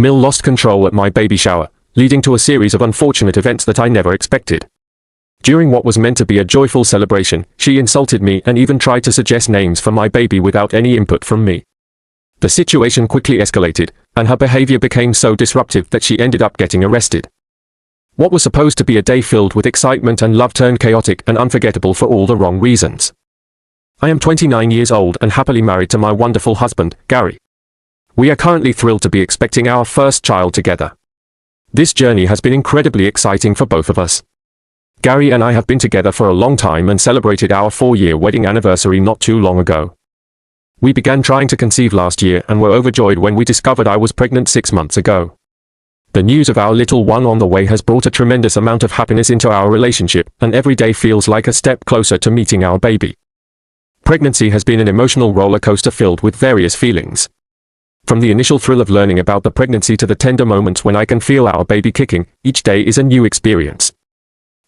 Mill lost control at my baby shower, leading to a series of unfortunate events that I never expected. During what was meant to be a joyful celebration, she insulted me and even tried to suggest names for my baby without any input from me. The situation quickly escalated, and her behavior became so disruptive that she ended up getting arrested. What was supposed to be a day filled with excitement and love turned chaotic and unforgettable for all the wrong reasons. I am 29 years old and happily married to my wonderful husband, Gary. We are currently thrilled to be expecting our first child together. This journey has been incredibly exciting for both of us. Gary and I have been together for a long time and celebrated our 4-year wedding anniversary not too long ago. We began trying to conceive last year and were overjoyed when we discovered I was pregnant 6 months ago. The news of our little one on the way has brought a tremendous amount of happiness into our relationship, and every day feels like a step closer to meeting our baby. Pregnancy has been an emotional roller coaster filled with various feelings. From the initial thrill of learning about the pregnancy to the tender moments when I can feel our baby kicking, each day is a new experience.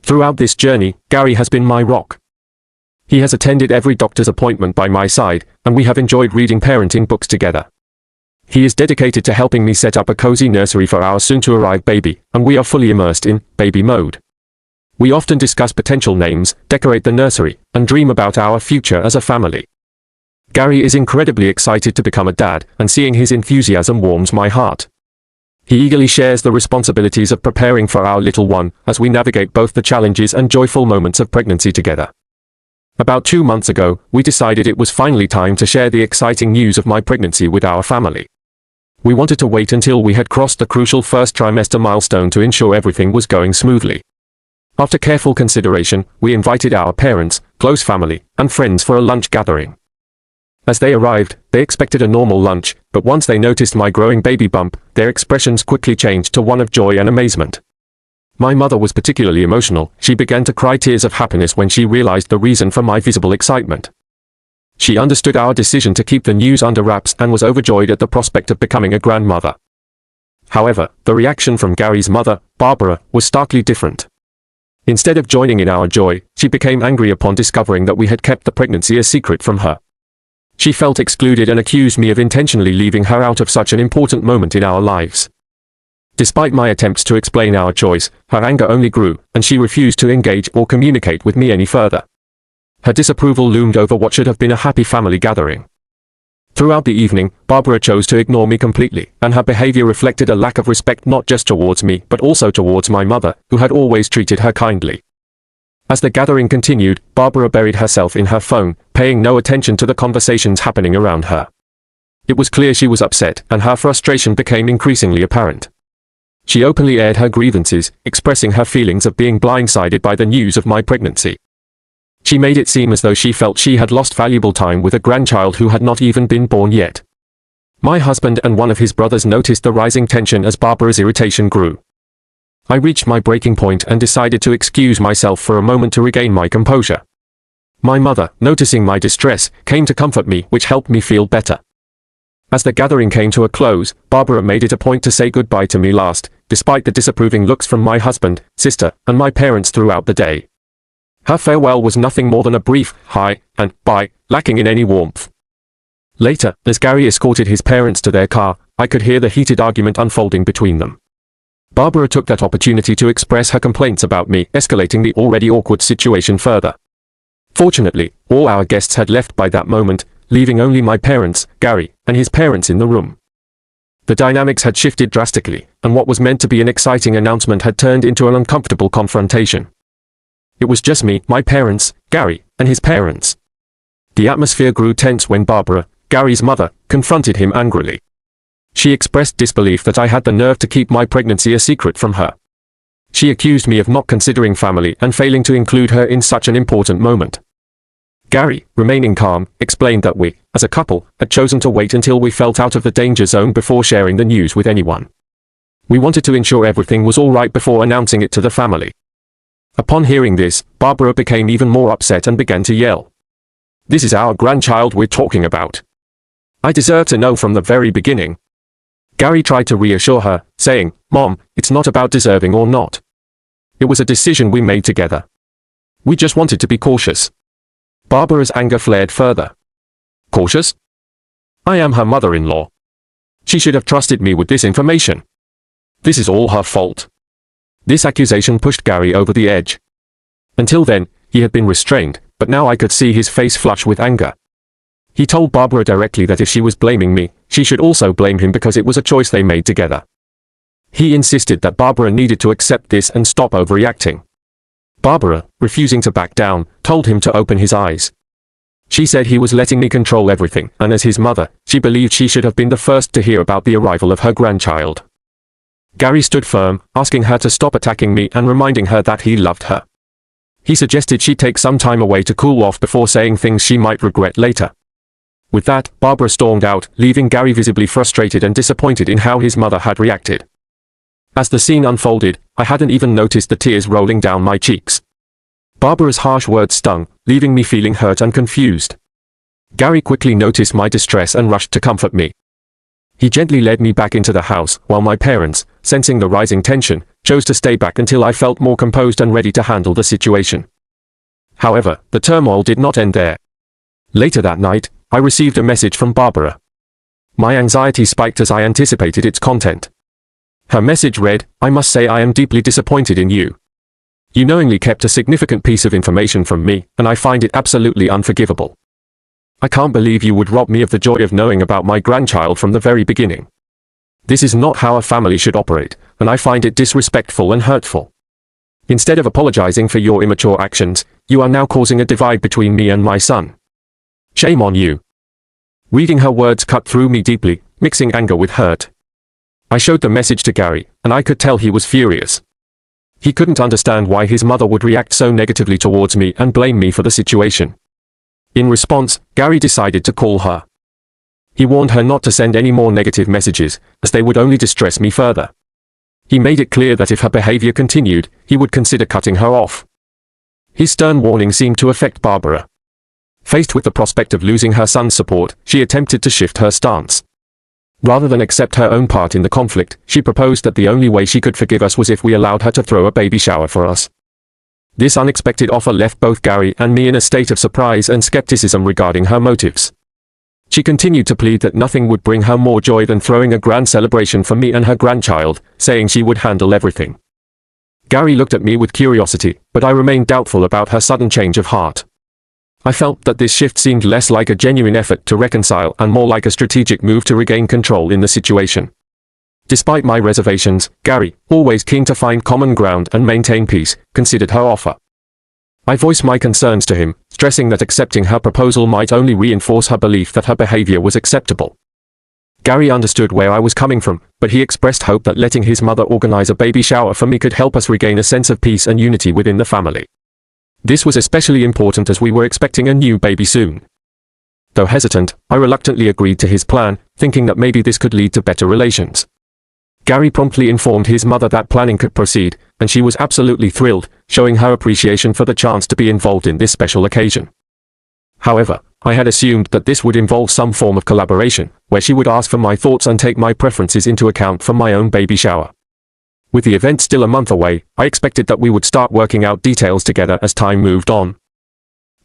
Throughout this journey, Gary has been my rock. He has attended every doctor's appointment by my side, and we have enjoyed reading parenting books together. He is dedicated to helping me set up a cozy nursery for our soon-to-arrive baby, and we are fully immersed in baby mode. We often discuss potential names, decorate the nursery, and dream about our future as a family. Gary is incredibly excited to become a dad, and seeing his enthusiasm warms my heart. He eagerly shares the responsibilities of preparing for our little one, as we navigate both the challenges and joyful moments of pregnancy together. About 2 months ago, we decided it was finally time to share the exciting news of my pregnancy with our family. We wanted to wait until we had crossed the crucial first trimester milestone to ensure everything was going smoothly. After careful consideration, we invited our parents, close family, and friends for a lunch gathering. As they arrived, they expected a normal lunch, but once they noticed my growing baby bump, their expressions quickly changed to one of joy and amazement. My mother was particularly emotional. She began to cry tears of happiness when she realized the reason for my visible excitement. She understood our decision to keep the news under wraps and was overjoyed at the prospect of becoming a grandmother. However, the reaction from Gary's mother, Barbara, was starkly different. Instead of joining in our joy, she became angry upon discovering that we had kept the pregnancy a secret from her. She felt excluded and accused me of intentionally leaving her out of such an important moment in our lives. Despite my attempts to explain our choice, her anger only grew, and she refused to engage or communicate with me any further. Her disapproval loomed over what should have been a happy family gathering. Throughout the evening, Barbara chose to ignore me completely, and her behavior reflected a lack of respect not just towards me but also towards my mother, who had always treated her kindly. As the gathering continued, Barbara buried herself in her phone, paying no attention to the conversations happening around her. It was clear she was upset, and her frustration became increasingly apparent. She openly aired her grievances, expressing her feelings of being blindsided by the news of my pregnancy. She made it seem as though she felt she had lost valuable time with a grandchild who had not even been born yet. My husband and one of his brothers noticed the rising tension as Barbara's irritation grew. I reached my breaking point and decided to excuse myself for a moment to regain my composure. My mother, noticing my distress, came to comfort me, which helped me feel better. As the gathering came to a close, Barbara made it a point to say goodbye to me last, despite the disapproving looks from my husband, sister, and my parents throughout the day. Her farewell was nothing more than a brief hi and bye, lacking in any warmth. Later, as Gary escorted his parents to their car, I could hear the heated argument unfolding between them. Barbara took that opportunity to express her complaints about me, escalating the already awkward situation further. Fortunately, all our guests had left by that moment, leaving only my parents, Gary, and his parents in the room. The dynamics had shifted drastically, and what was meant to be an exciting announcement had turned into an uncomfortable confrontation. It was just me, my parents, Gary, and his parents. The atmosphere grew tense when Barbara, Gary's mother, confronted him angrily. She expressed disbelief that I had the nerve to keep my pregnancy a secret from her. She accused me of not considering family and failing to include her in such an important moment. Gary, remaining calm, explained that we, as a couple, had chosen to wait until we felt out of the danger zone before sharing the news with anyone. We wanted to ensure everything was all right before announcing it to the family. Upon hearing this, Barbara became even more upset and began to yell. "This is our grandchild we're talking about. I deserve to know from the very beginning." Gary tried to reassure her, saying, "Mom, it's not about deserving or not. It was a decision we made together. We just wanted to be cautious." Barbara's anger flared further. "Cautious? I am her mother-in-law. She should have trusted me with this information. This is all her fault. This accusation pushed Gary over the edge. Until then, he had been restrained, but now I could see his face flush with anger. He told Barbara directly that if she was blaming me, she should also blame him because it was a choice they made together. He insisted that Barbara needed to accept this and stop overreacting. Barbara, refusing to back down, told him to open his eyes. She said he was letting me control everything, and as his mother, she believed she should have been the first to hear about the arrival of her grandchild. Gary stood firm, asking her to stop attacking me and reminding her that he loved her. He suggested she take some time away to cool off before saying things she might regret later. With that, Barbara stormed out, leaving Gary visibly frustrated and disappointed in how his mother had reacted. As the scene unfolded, I hadn't even noticed the tears rolling down my cheeks. Barbara's harsh words stung, leaving me feeling hurt and confused. Gary quickly noticed my distress and rushed to comfort me. He gently led me back into the house, while my parents, sensing the rising tension, chose to stay back until I felt more composed and ready to handle the situation. However, the turmoil did not end there. Later that night, I received a message from Barbara. My anxiety spiked as I anticipated its content. Her message read, "I must say I am deeply disappointed in you. You knowingly kept a significant piece of information from me, and I find it absolutely unforgivable. I can't believe you would rob me of the joy of knowing about my grandchild from the very beginning. This is not how a family should operate, and I find it disrespectful and hurtful. Instead of apologizing for your immature actions, you are now causing a divide between me and my son. Shame on you." Reading her words cut through me deeply, mixing anger with hurt. I showed the message to Gary, and I could tell he was furious. He couldn't understand why his mother would react so negatively towards me and blame me for the situation. In response, Gary decided to call her. He warned her not to send any more negative messages, as they would only distress me further. He made it clear that if her behavior continued, he would consider cutting her off. His stern warning seemed to affect Barbara. Faced with the prospect of losing her son's support, she attempted to shift her stance. Rather than accept her own part in the conflict, she proposed that the only way she could forgive us was if we allowed her to throw a baby shower for us. This unexpected offer left both Gary and me in a state of surprise and skepticism regarding her motives. She continued to plead that nothing would bring her more joy than throwing a grand celebration for me and her grandchild, saying she would handle everything. Gary looked at me with curiosity, but I remained doubtful about her sudden change of heart. I felt that this shift seemed less like a genuine effort to reconcile and more like a strategic move to regain control in the situation. Despite my reservations, Gary, always keen to find common ground and maintain peace, considered her offer. I voiced my concerns to him, stressing that accepting her proposal might only reinforce her belief that her behavior was acceptable. Gary understood where I was coming from, but he expressed hope that letting his mother organize a baby shower for me could help us regain a sense of peace and unity within the family. This was especially important as we were expecting a new baby soon. Though hesitant, I reluctantly agreed to his plan, thinking that maybe this could lead to better relations. Gary promptly informed his mother that planning could proceed, and she was absolutely thrilled, showing her appreciation for the chance to be involved in this special occasion. However, I had assumed that this would involve some form of collaboration, where she would ask for my thoughts and take my preferences into account for my own baby shower. With the event still a month away, I expected that we would start working out details together as time moved on.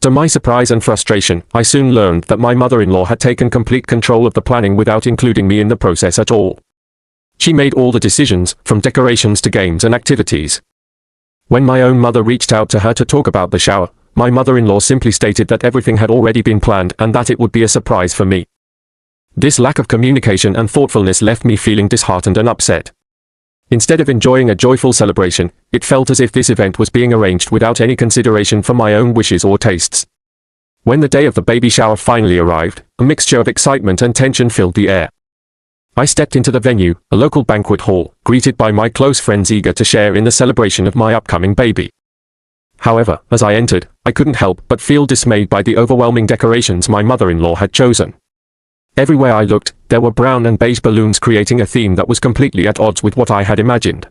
To my surprise and frustration, I soon learned that my mother-in-law had taken complete control of the planning without including me in the process at all. She made all the decisions, from decorations to games and activities. When my own mother reached out to her to talk about the shower, my mother-in-law simply stated that everything had already been planned and that it would be a surprise for me. This lack of communication and thoughtfulness left me feeling disheartened and upset. Instead of enjoying a joyful celebration, it felt as if this event was being arranged without any consideration for my own wishes or tastes. When the day of the baby shower finally arrived, a mixture of excitement and tension filled the air. I stepped into the venue, a local banquet hall, greeted by my close friends eager to share in the celebration of my upcoming baby. However, as I entered, I couldn't help but feel dismayed by the overwhelming decorations my mother-in-law had chosen. Everywhere I looked, there were brown and beige balloons creating a theme that was completely at odds with what I had imagined.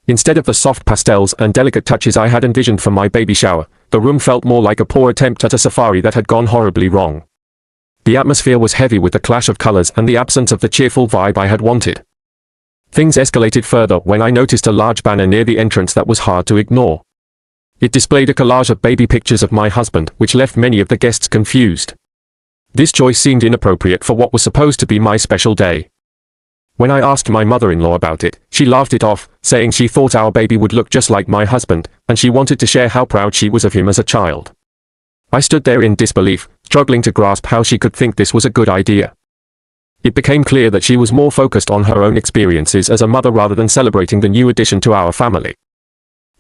Instead of the soft pastels and delicate touches I had envisioned for my baby shower, the room felt more like a poor attempt at a safari that had gone horribly wrong. The atmosphere was heavy with the clash of colors and the absence of the cheerful vibe I had wanted. Things escalated further when I noticed a large banner near the entrance that was hard to ignore. It displayed a collage of baby pictures of my husband, which left many of the guests confused. This choice seemed inappropriate for what was supposed to be my special day. When I asked my mother-in-law about it, she laughed it off, saying she thought our baby would look just like my husband, and she wanted to share how proud she was of him as a child. I stood there in disbelief, struggling to grasp how she could think this was a good idea. It became clear that she was more focused on her own experiences as a mother rather than celebrating the new addition to our family.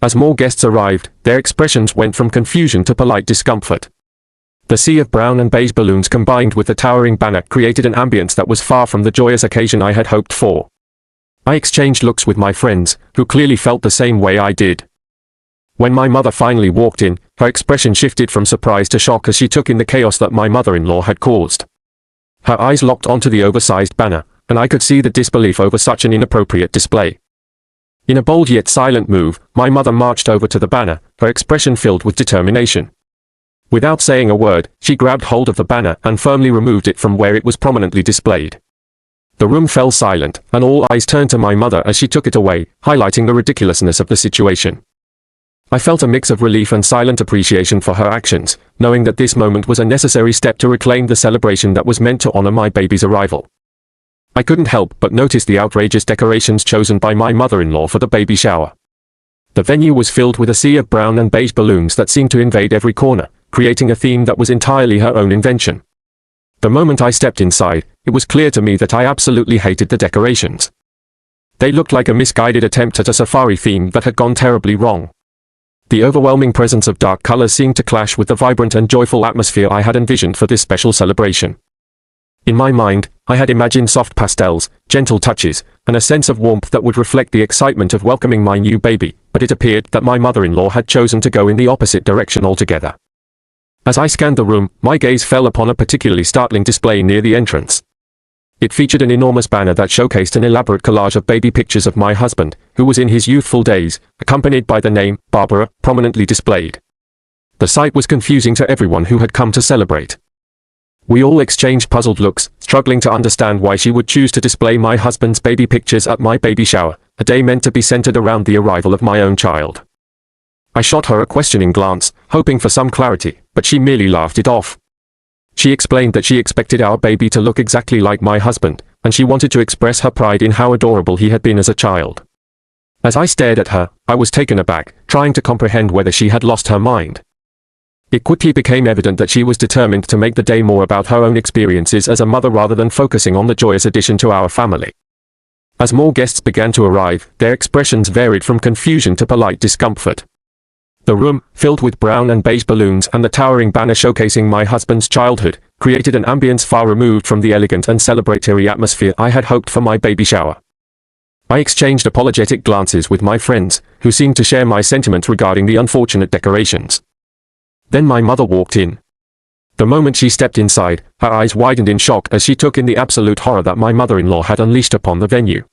As more guests arrived, their expressions went from confusion to polite discomfort. The sea of brown and beige balloons combined with the towering banner created an ambience that was far from the joyous occasion I had hoped for. I exchanged looks with my friends, who clearly felt the same way I did. When my mother finally walked in, her expression shifted from surprise to shock as she took in the chaos that my mother-in-law had caused. Her eyes locked onto the oversized banner, and I could see the disbelief over such an inappropriate display. In a bold yet silent move, my mother marched over to the banner, her expression filled with determination. Without saying a word, she grabbed hold of the banner and firmly removed it from where it was prominently displayed. The room fell silent, and all eyes turned to my mother as she took it away, highlighting the ridiculousness of the situation. I felt a mix of relief and silent appreciation for her actions, knowing that this moment was a necessary step to reclaim the celebration that was meant to honor my baby's arrival. I couldn't help but notice the outrageous decorations chosen by my mother-in-law for the baby shower. The venue was filled with a sea of brown and beige balloons that seemed to invade every corner, creating a theme that was entirely her own invention. The moment I stepped inside, it was clear to me that I absolutely hated the decorations. They looked like a misguided attempt at a safari theme that had gone terribly wrong. The overwhelming presence of dark colors seemed to clash with the vibrant and joyful atmosphere I had envisioned for this special celebration. In my mind, I had imagined soft pastels, gentle touches, and a sense of warmth that would reflect the excitement of welcoming my new baby, but it appeared that my mother-in-law had chosen to go in the opposite direction altogether. As I scanned the room, my gaze fell upon a particularly startling display near the entrance. It featured an enormous banner that showcased an elaborate collage of baby pictures of my husband, who was in his youthful days, accompanied by the name, Barbara, prominently displayed. The sight was confusing to everyone who had come to celebrate. We all exchanged puzzled looks, struggling to understand why she would choose to display my husband's baby pictures at my baby shower, a day meant to be centered around the arrival of my own child. I shot her a questioning glance, hoping for some clarity, but she merely laughed it off. She explained that she expected our baby to look exactly like my husband, and she wanted to express her pride in how adorable he had been as a child. As I stared at her, I was taken aback, trying to comprehend whether she had lost her mind. It quickly became evident that she was determined to make the day more about her own experiences as a mother rather than focusing on the joyous addition to our family. As more guests began to arrive, their expressions varied from confusion to polite discomfort. The room, filled with brown and beige balloons and the towering banner showcasing my husband's childhood, created an ambience far removed from the elegant and celebratory atmosphere I had hoped for my baby shower. I exchanged apologetic glances with my friends, who seemed to share my sentiment regarding the unfortunate decorations. Then my mother walked in. The moment she stepped inside, her eyes widened in shock as she took in the absolute horror that my mother-in-law had unleashed upon the venue.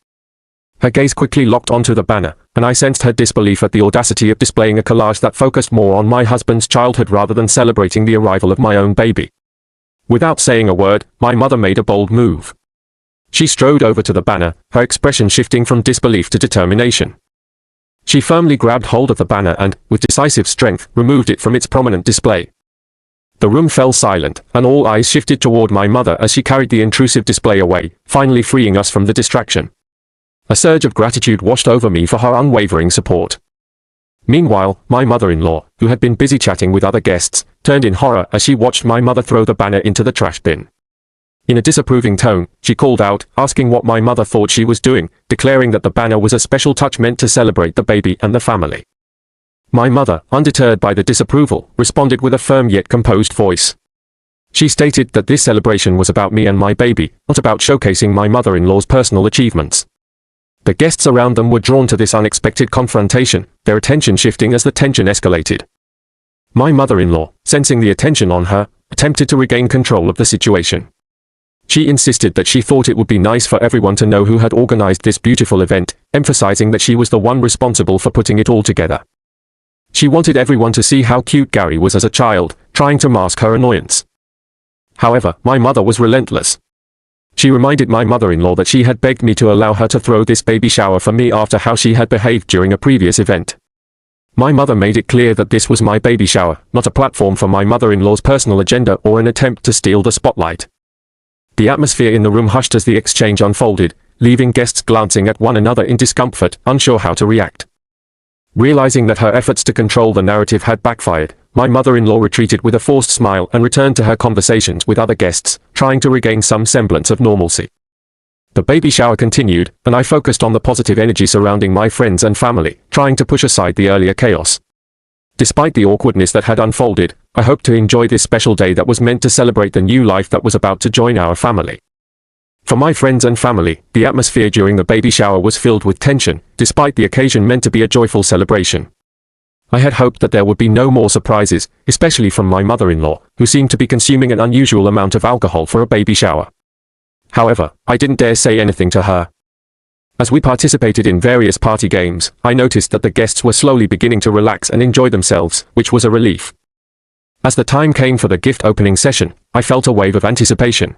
Her gaze quickly locked onto the banner, and I sensed her disbelief at the audacity of displaying a collage that focused more on my husband's childhood rather than celebrating the arrival of my own baby. Without saying a word, my mother made a bold move. She strode over to the banner, her expression shifting from disbelief to determination. She firmly grabbed hold of the banner and, with decisive strength, removed it from its prominent display. The room fell silent, and all eyes shifted toward my mother as she carried the intrusive display away, finally freeing us from the distraction. A surge of gratitude washed over me for her unwavering support. Meanwhile, my mother-in-law, who had been busy chatting with other guests, turned in horror as she watched my mother throw the banner into the trash bin. In a disapproving tone, she called out, asking what my mother thought she was doing, declaring that the banner was a special touch meant to celebrate the baby and the family. My mother, undeterred by the disapproval, responded with a firm yet composed voice. She stated that this celebration was about me and my baby, not about showcasing my mother-in-law's personal achievements. The guests around them were drawn to this unexpected confrontation, their attention shifting as the tension escalated. My mother-in-law, sensing the attention on her, attempted to regain control of the situation. She insisted that she thought it would be nice for everyone to know who had organized this beautiful event, emphasizing that she was the one responsible for putting it all together. She wanted everyone to see how cute Gary was as a child, trying to mask her annoyance. However, my mother was relentless. She reminded my mother-in-law that she had begged me to allow her to throw this baby shower for me after how she had behaved during a previous event. My mother made it clear that this was my baby shower, not a platform for my mother-in-law's personal agenda or an attempt to steal the spotlight. The atmosphere in the room hushed as the exchange unfolded, leaving guests glancing at one another in discomfort, unsure how to react. Realizing that her efforts to control the narrative had backfired, my mother-in-law retreated with a forced smile and returned to her conversations with other guests, trying to regain some semblance of normalcy. The baby shower continued, and I focused on the positive energy surrounding my friends and family, trying to push aside the earlier chaos. Despite the awkwardness that had unfolded, I hoped to enjoy this special day that was meant to celebrate the new life that was about to join our family. For my friends and family, the atmosphere during the baby shower was filled with tension, despite the occasion meant to be a joyful celebration. I had hoped that there would be no more surprises, especially from my mother-in-law, who seemed to be consuming an unusual amount of alcohol for a baby shower. However, I didn't dare say anything to her. As we participated in various party games, I noticed that the guests were slowly beginning to relax and enjoy themselves, which was a relief. As the time came for the gift opening session, I felt a wave of anticipation.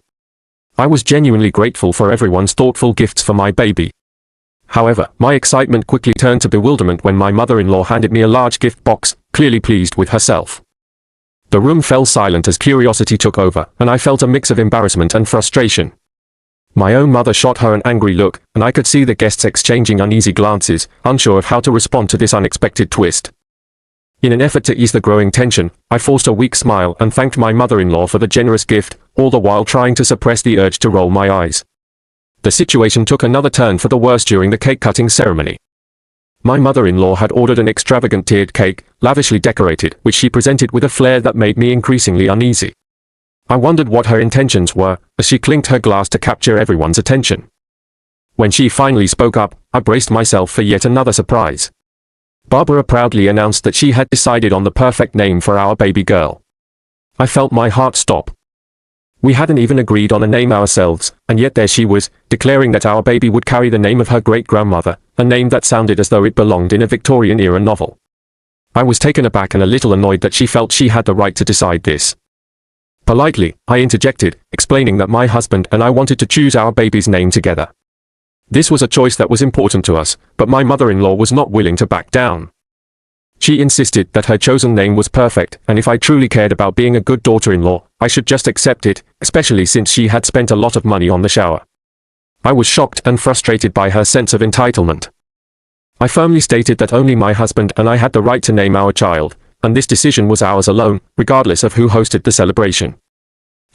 I was genuinely grateful for everyone's thoughtful gifts for my baby. However, my excitement quickly turned to bewilderment when my mother-in-law handed me a large gift box, clearly pleased with herself. The room fell silent as curiosity took over, and I felt a mix of embarrassment and frustration. My own mother shot her an angry look, and I could see the guests exchanging uneasy glances, unsure of how to respond to this unexpected twist. In an effort to ease the growing tension, I forced a weak smile and thanked my mother-in-law for the generous gift, all the while trying to suppress the urge to roll my eyes. The situation took another turn for the worse during the cake-cutting ceremony. My mother-in-law had ordered an extravagant tiered cake, lavishly decorated, which she presented with a flair that made me increasingly uneasy. I wondered what her intentions were, as she clinked her glass to capture everyone's attention. When she finally spoke up, I braced myself for yet another surprise. Barbara proudly announced that she had decided on the perfect name for our baby girl. I felt my heart stop. We hadn't even agreed on a name ourselves, and yet there she was, declaring that our baby would carry the name of her great-grandmother, a name that sounded as though it belonged in a Victorian-era novel. I was taken aback and a little annoyed that she felt she had the right to decide this. Politely, I interjected, explaining that my husband and I wanted to choose our baby's name together. This was a choice that was important to us, but my mother-in-law was not willing to back down. She insisted that her chosen name was perfect, and if I truly cared about being a good daughter-in-law, I should just accept it, especially since she had spent a lot of money on the shower. I was shocked and frustrated by her sense of entitlement. I firmly stated that only my husband and I had the right to name our child, and this decision was ours alone, regardless of who hosted the celebration.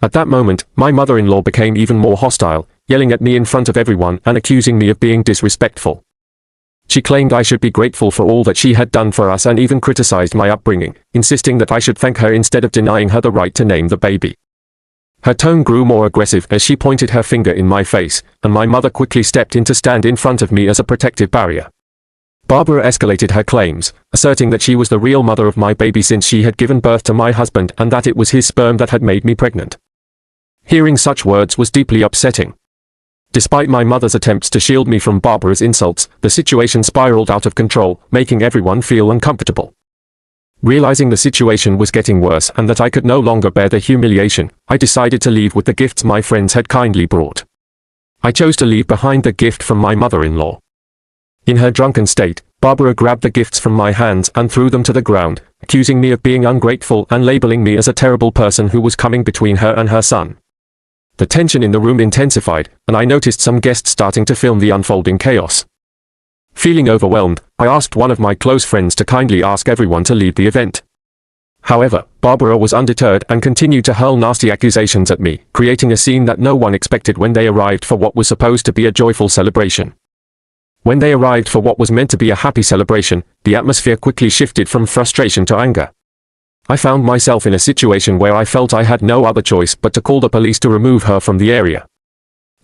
At that moment, my mother-in-law became even more hostile, yelling at me in front of everyone and accusing me of being disrespectful. She claimed I should be grateful for all that she had done for us and even criticized my upbringing, insisting that I should thank her instead of denying her the right to name the baby. Her tone grew more aggressive as she pointed her finger in my face, and my mother quickly stepped in to stand in front of me as a protective barrier. Barbara escalated her claims, asserting that she was the real mother of my baby since she had given birth to my husband and that it was his sperm that had made me pregnant. Hearing such words was deeply upsetting. Despite my mother's attempts to shield me from Barbara's insults, the situation spiraled out of control, making everyone feel uncomfortable. Realizing the situation was getting worse and that I could no longer bear the humiliation, I decided to leave with the gifts my friends had kindly brought. I chose to leave behind the gift from my mother-in-law. In her drunken state, Barbara grabbed the gifts from my hands and threw them to the ground, accusing me of being ungrateful and labeling me as a terrible person who was coming between her and her son. The tension in the room intensified, and I noticed some guests starting to film the unfolding chaos. Feeling overwhelmed, I asked one of my close friends to kindly ask everyone to leave the event. However, Barbara was undeterred and continued to hurl nasty accusations at me, creating a scene that no one expected when they arrived for what was supposed to be a joyful celebration. When they arrived for what was meant to be a happy celebration, the atmosphere quickly shifted from frustration to anger. I found myself in a situation where I felt I had no other choice but to call the police to remove her from the area.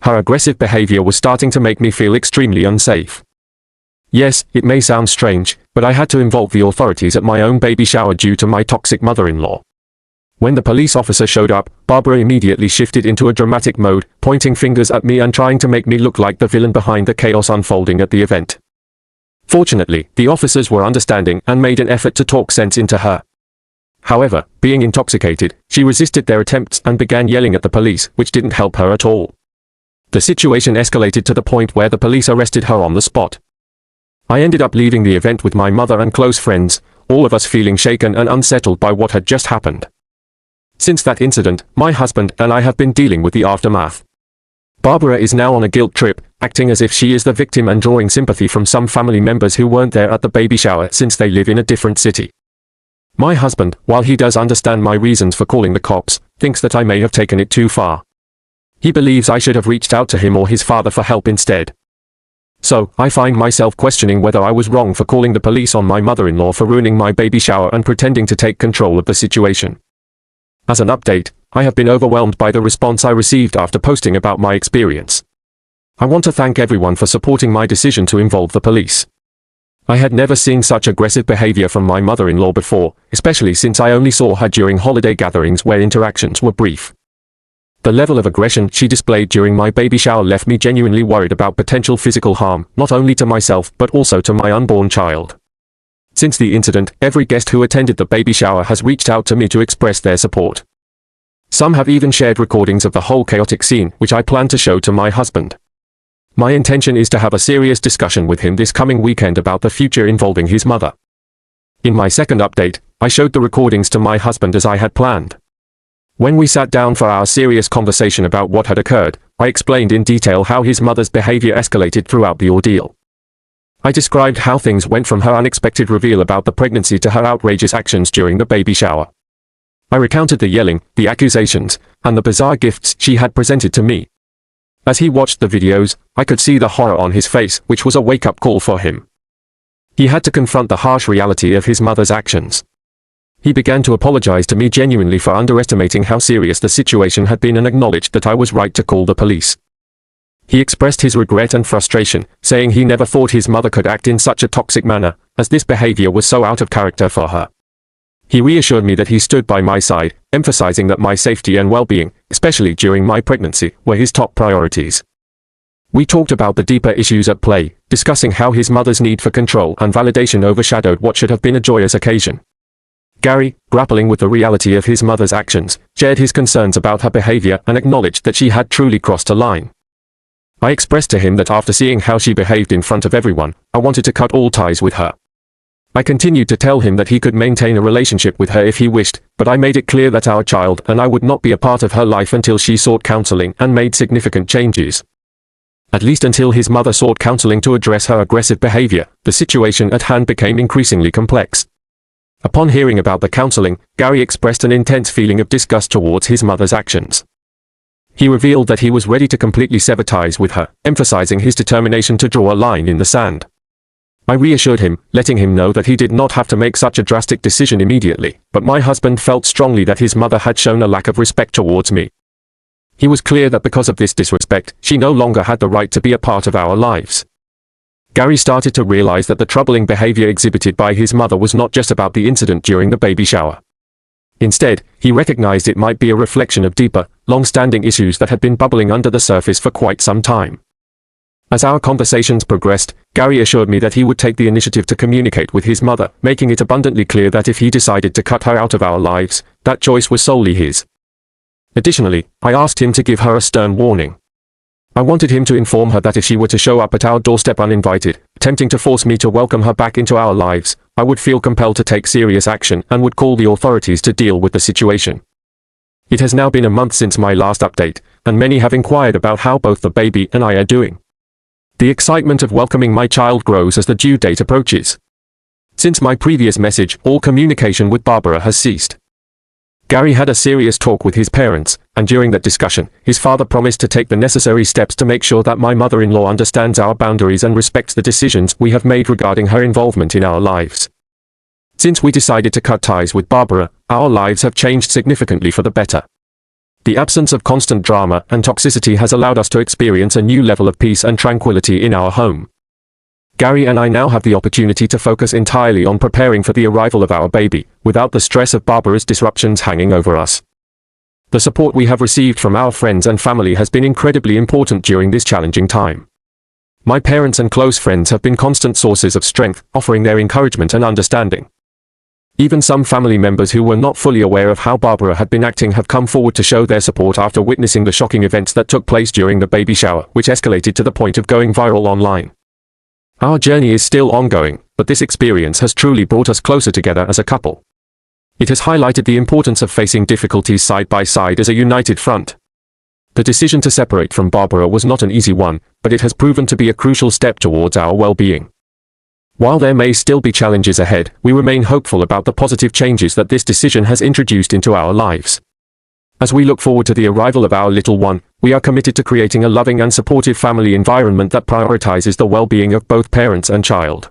Her aggressive behavior was starting to make me feel extremely unsafe. Yes, it may sound strange, but I had to involve the authorities at my own baby shower due to my toxic mother-in-law. When the police officer showed up, Barbara immediately shifted into a dramatic mode, pointing fingers at me and trying to make me look like the villain behind the chaos unfolding at the event. Fortunately, the officers were understanding and made an effort to talk sense into her. However, being intoxicated, she resisted their attempts and began yelling at the police, which didn't help her at all. The situation escalated to the point where the police arrested her on the spot. I ended up leaving the event with my mother and close friends, all of us feeling shaken and unsettled by what had just happened. Since that incident, my husband and I have been dealing with the aftermath. Barbara is now on a guilt trip, acting as if she is the victim and drawing sympathy from some family members who weren't there at the baby shower since they live in a different city. My husband, while he does understand my reasons for calling the cops, thinks that I may have taken it too far. He believes I should have reached out to him or his father for help instead. So, I find myself questioning whether I was wrong for calling the police on my mother-in-law for ruining my baby shower and pretending to take control of the situation. As an update, I have been overwhelmed by the response I received after posting about my experience. I want to thank everyone for supporting my decision to involve the police. I had never seen such aggressive behavior from my mother-in-law before, especially since I only saw her during holiday gatherings where interactions were brief. The level of aggression she displayed during my baby shower left me genuinely worried about potential physical harm, not only to myself but also to my unborn child. Since the incident, every guest who attended the baby shower has reached out to me to express their support. Some have even shared recordings of the whole chaotic scene, which I plan to show to my husband. My intention is to have a serious discussion with him this coming weekend about the future involving his mother. In my second update, I showed the recordings to my husband as I had planned. When we sat down for our serious conversation about what had occurred, I explained in detail how his mother's behavior escalated throughout the ordeal. I described how things went from her unexpected reveal about the pregnancy to her outrageous actions during the baby shower. I recounted the yelling, the accusations, and the bizarre gifts she had presented to me. As he watched the videos, I could see the horror on his face, which was a wake-up call for him. He had to confront the harsh reality of his mother's actions. He began to apologize to me genuinely for underestimating how serious the situation had been and acknowledged that I was right to call the police. He expressed his regret and frustration, saying he never thought his mother could act in such a toxic manner, as this behavior was so out of character for her. He reassured me that he stood by my side, emphasizing that my safety and well-being, especially during my pregnancy, were his top priorities. We talked about the deeper issues at play, discussing how his mother's need for control and validation overshadowed what should have been a joyous occasion. Gary, grappling with the reality of his mother's actions, shared his concerns about her behavior and acknowledged that she had truly crossed a line. I expressed to him that after seeing how she behaved in front of everyone, I wanted to cut all ties with her. I continued to tell him that he could maintain a relationship with her if he wished, but I made it clear that our child and I would not be a part of her life until she sought counseling and made significant changes. At least until his mother sought counseling to address her aggressive behavior, the situation at hand became increasingly complex. Upon hearing about the counseling, Gary expressed an intense feeling of disgust towards his mother's actions. He revealed that he was ready to completely sever ties with her, emphasizing his determination to draw a line in the sand. I reassured him, letting him know that he did not have to make such a drastic decision immediately, but my husband felt strongly that his mother had shown a lack of respect towards me. He was clear that because of this disrespect, she no longer had the right to be a part of our lives. Gary started to realize that the troubling behavior exhibited by his mother was not just about the incident during the baby shower. Instead, he recognized it might be a reflection of deeper, long-standing issues that had been bubbling under the surface for quite some time. As our conversations progressed, Gary assured me that he would take the initiative to communicate with his mother, making it abundantly clear that if he decided to cut her out of our lives, that choice was solely his. Additionally, I asked him to give her a stern warning. I wanted him to inform her that if she were to show up at our doorstep uninvited, attempting to force me to welcome her back into our lives, I would feel compelled to take serious action and would call the authorities to deal with the situation. It has now been a month since my last update, and many have inquired about how both the baby and I are doing. The excitement of welcoming my child grows as the due date approaches. Since my previous message, all communication with Barbara has ceased. Gary had a serious talk with his parents, and during that discussion, his father promised to take the necessary steps to make sure that my mother-in-law understands our boundaries and respects the decisions we have made regarding her involvement in our lives. Since we decided to cut ties with Barbara, our lives have changed significantly for the better. The absence of constant drama and toxicity has allowed us to experience a new level of peace and tranquility in our home. Gary and I now have the opportunity to focus entirely on preparing for the arrival of our baby, without the stress of Barbara's disruptions hanging over us. The support we have received from our friends and family has been incredibly important during this challenging time. My parents and close friends have been constant sources of strength, offering their encouragement and understanding. Even some family members who were not fully aware of how Barbara had been acting have come forward to show their support after witnessing the shocking events that took place during the baby shower, which escalated to the point of going viral online. Our journey is still ongoing, but this experience has truly brought us closer together as a couple. It has highlighted the importance of facing difficulties side by side as a united front. The decision to separate from Barbara was not an easy one, but it has proven to be a crucial step towards our well-being. While there may still be challenges ahead, we remain hopeful about the positive changes that this decision has introduced into our lives. As we look forward to the arrival of our little one, we are committed to creating a loving and supportive family environment that prioritizes the well-being of both parents and child.